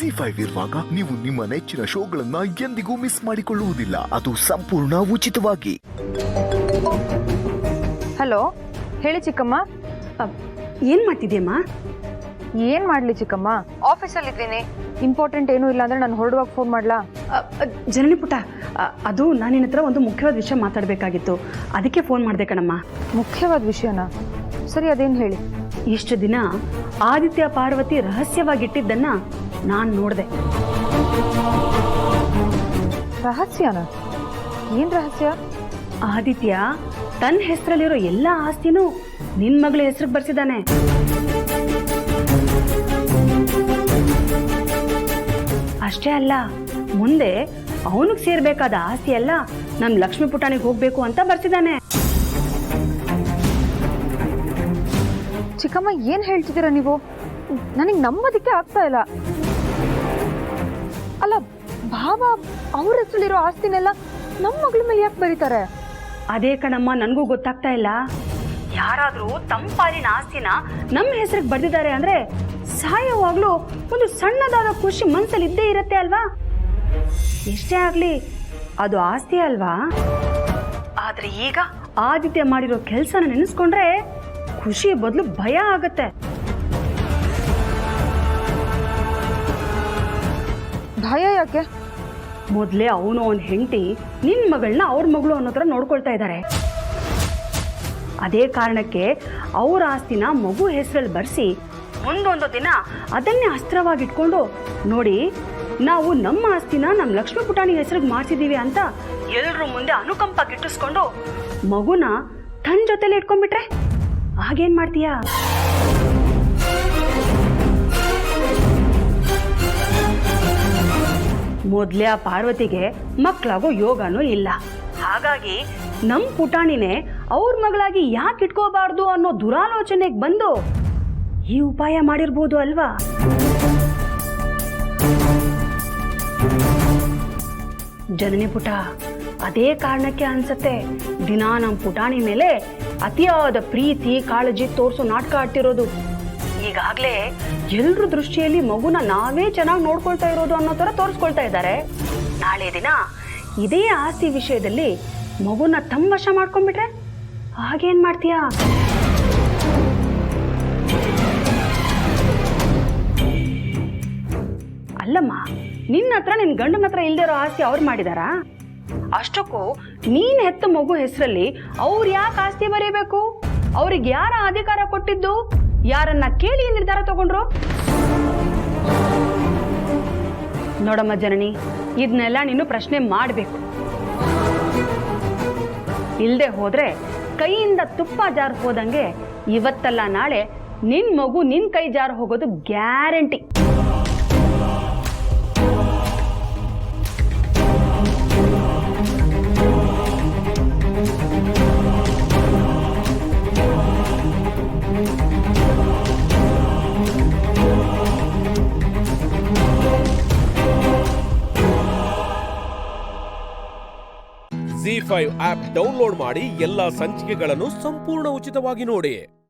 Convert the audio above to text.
ZEE5 ಇರುವಾಗ ನೀವು ನಿಮ್ಮ ನೆಚ್ಚಿನ ಶೋಗಳನ್ನ ಎಂದಿಗೂ ಮಿಸ್ ಮಾಡಿಕೊಳ್ಳುವುದಿಲ್ಲ. ಅದು ಸಂಪೂರ್ಣ ಉಚಿತವಾಗಿ. ಹಲೋ, ಹೇಳಿ ಚಿಕ್ಕಮ್ಮ. ಏನ್ ಮಾಡ್ತಿದ್ಯಮ್ಮ? ಏನ್ ಮಾಡ್ಲಿ ಚಿಕ್ಕಮ್ಮ, ಆಫೀಸಲ್ಲಿ ಇದ್ದೀನಿ. ಇಂಪಾರ್ಟೆಂಟ್ ಏನೂ ಇಲ್ಲ ಅಂದ್ರೆ ನಾನು ಹೊರಡುವಾಗ ಫೋನ್ ಮಾಡ್ಲಾ? ಜನನಿ ಪುಟ, ಅದು ನಾನು ನಿನ್ನ ಹತ್ರ ಒಂದು ಮುಖ್ಯವಾದ ವಿಷಯ ಮಾತಾಡಬೇಕಾಗಿತ್ತು, ಅದಕ್ಕೆ ಫೋನ್ ಮಾಡಿದೆ ಕಣಮ್ಮ. ಮುಖ್ಯವಾದ ವಿಷಯನಾ? ಸರಿ, ಅದೇನು ಹೇಳಿ. ಇಷ್ಟು ದಿನ ಆದಿತ್ಯ ಪಾರ್ವತಿ ರಹಸ್ಯವಾಗಿಟ್ಟಿದ್ದನ್ನ ನಾನು ನೋಡಿದೆ. ರಹಸ್ಯನಾ? ಏನ್ ರಹಸ್ಯ? ಆದಿತ್ಯ ತನ್ನ ಹೆಸರಲ್ಲಿರೋ ಎಲ್ಲ ಆಸ್ತಿನೂ ನಿನ್ ಮಗಳ ಹೆಸರಿಗೆ ಬರ್ಸಿದ್ದಾನೆ. ಅಷ್ಟೇ ಅಲ್ಲ, ಮುಂದೆ ಅವನಿಗೆ ಸೇರ್ಬೇಕಾದ ಆಸ್ತಿ ಎಲ್ಲ ನಮ್ ಲಕ್ಷ್ಮೀ ಪುಟಾಣಿಗೆ ಹೋಗ್ಬೇಕು ಅಂತ ಬರ್ಸಿದ್ದಾನೆ. ಚಿಕ್ಕಮ್ಮ, ಏನ್ ಹೇಳ್ತಿದ್ದೀರಾ ನೀವು? ನನಗೆ ನಂಬೋದಕ್ಕೆ ಆಗ್ತಾ ಇಲ್ಲ. ಅಲ್ಲ, ಭಾವ ಅವ್ರ ಹೆಸರಲ್ಲಿರೋ ಆಸ್ತಿನೆಲ್ಲ ನಮ್ಮ ಮಗಳ ಮೇಲೆ ಯಾಕೆ ಬರೀತಾರೆ? ಅದೇ ಕಣಮ್ಮ, ನನಗೂ ಗೊತ್ತಾಗ್ತಾ ಇಲ್ಲ. ಯಾರಾದ್ರೂ ತಮ್ಮ ಪಾಲಿನ ಆಸ್ತಿನ ನಮ್ಮ ಹೆಸರಿಗೆ ಬರ್ದಿದ್ದಾರೆ ಅಂದ್ರೆ ಸಾಯೋವಾಗ್ಲೂ ಒಂದು ಸಣ್ಣದಾದ ಖುಷಿ ಮನ್ಸಲ್ಲಿ ಇದ್ದೇ ಇರತ್ತೆ ಅಲ್ವಾ? ಎಷ್ಟೇ ಆಗ್ಲಿ ಅದು ಆಸ್ತಿ ಅಲ್ವಾ? ಆದ್ರೆ ಈಗ ಆದಿತ್ಯ ಮಾಡಿರೋ ಕೆಲ್ಸನ ನೆನೆಸ್ಕೊಂಡ್ರೆ ಖುಷಿ ಬದಲು ಭಯ ಆಗತ್ತೆ. ಭಯ ಯಾಕೆ? ಮೊದ್ಲೇ ಅವನು ಅವನ ಹೆಂಡತಿ ನಿನ್ ಮಗಳನ್ನ ಅವ್ರ ಮಗಳು ಅನ್ನೋ ತರ ನೋಡ್ಕೊಳ್ತಾ ಇದ್ದಾರೆ. ಅದೇ ಕಾರಣಕ್ಕೆ ಅವ್ರ ಆಸ್ತಿನ ಮಗು ಹೆಸರಲ್ಲಿ ಬರ್ಸಿ ಮುಂದೊಂದು ದಿನ ಅದನ್ನೇ ಅಸ್ತ್ರವಾಗಿಟ್ಕೊಂಡು, ನೋಡಿ ನಾವು ನಮ್ಮ ಆಸ್ತಿನ ನಮ್ಮ ಲಕ್ಷ್ಮೀ ಪುಟಾಣಿ ಹೆಸರಿಗೆ ಮಾಡ್ಸಿದೀವಿ ಅಂತ ಎಲ್ರ ಮುಂದೆ ಅನುಕಂಪ ಗಿಟ್ಟಿಸ್ಕೊಂಡು ಮಗುನ ತನ್ನ ಜೊತೆಲಿ ಇಟ್ಕೊಂಡ್ಬಿಟ್ರೆ ಆಗೇನ್ ಮಾಡ್ತೀಯಾ? ಮೊದ್ಲೇ ಆ ಪಾರ್ವತಿಗೆ ಮಕ್ಕಳಾಗೋ ಯೋಗನೂ ಇಲ್ಲ. ಹಾಗಾಗಿ ನಮ್ ಪುಟಾಣಿನೇ ಅವ್ರ ಮಗಳಾಗಿ ಯಾಕೆ ಇಟ್ಕೋಬಾರ್ದು ಅನ್ನೋ ದುರಾಲೋಚನೆಗೆ ಬಂದು ಈ ಉಪಾಯ ಮಾಡಿರ್ಬೋದು ಅಲ್ವಾ? ಜನನಿ ಪುಟ, ಅದೇ ಕಾರಣಕ್ಕೆ ಅನ್ಸತ್ತೆ ದಿನಾ ನಮ್ ಪುಟಾಣಿ ಮೇಲೆ ಅತಿಯಾದ ಪ್ರೀತಿ ಕಾಳಜಿ ತೋರ್ಸೋ ನಾಟಕ ಆಡ್ತಿರೋದು. ಈಗಾಗ್ಲೇ ಎಲ್ರ ದೃಷ್ಟಿಯಲ್ಲಿ ಮಗುನ ನಾವೇ ಚೆನ್ನಾಗಿ ನೋಡ್ಕೊಳ್ತಾ ಇರೋದು ಅನ್ನೋ ತರ ತೋರಿಸ್ಕೊಳ್ತಾ ಇದ್ದಾರೆ. ನಾಳೆ ದಿನ ಇದೇ ಆಸ್ತಿ ವಿಷಯದಲ್ಲಿ ಮಗುನ ತಮ್ಮ ವಶ ಮಾಡ್ಕೊಂಡ್ಬಿಟ್ರೆ ಹಾಗೇನ್ ಮಾಡ್ತೀಯಾ? ಅಲ್ಲಮ್ಮ, ನಿನ್ನ ಹತ್ರ ನಿನ್ ಗಂಡನ ಹತ್ರ ಇಲ್ದಿರೋ ಆಸ್ತಿ ಅವ್ರು ಮಾಡಿದಾರಾ? ಅಷ್ಟಕ್ಕೂ ನೀನ್ ಹೆತ್ತ ಮಗು ಹೆಸರಲ್ಲಿ ಅವ್ರು ಯಾಕೆ ಆಸ್ತಿ ಬರೀಬೇಕು? ಅವ್ರಿಗೆ ಯಾರ ಅಧಿಕಾರ ಕೊಟ್ಟಿದ್ದು? ಯಾರನ್ನ ಕೇಳಿ ನಿರ್ಧಾರ ತಗೊಂಡ್ರು? ನೋಡಮ್ಮ ಜನನಿ, ಇದನ್ನೆಲ್ಲ ನೀನು ಪ್ರಶ್ನೆ ಮಾಡಬೇಕು. ಇಲ್ದೆ ಹೋದ್ರೆ ಕೈಯಿಂದ ತುಪ್ಪ ಜಾರ್ ಹೋದಂಗೆ ಇವತ್ತಲ್ಲ ನಾಳೆ ನಿನ್ ಮಗು ನಿನ್ ಕೈ ಜಾರ್ ಹೋಗೋದು ಗ್ಯಾರಂಟಿ. ZEE5 ಆಪ್ ಡೌನ್ಲೋಡ್ ಮಾಡಿ ಎಲ್ಲಾ ಸಂಚಿಕೆಗಳನ್ನು ಸಂಪೂರ್ಣ ಉಚಿತವಾಗಿ ನೋಡಿ.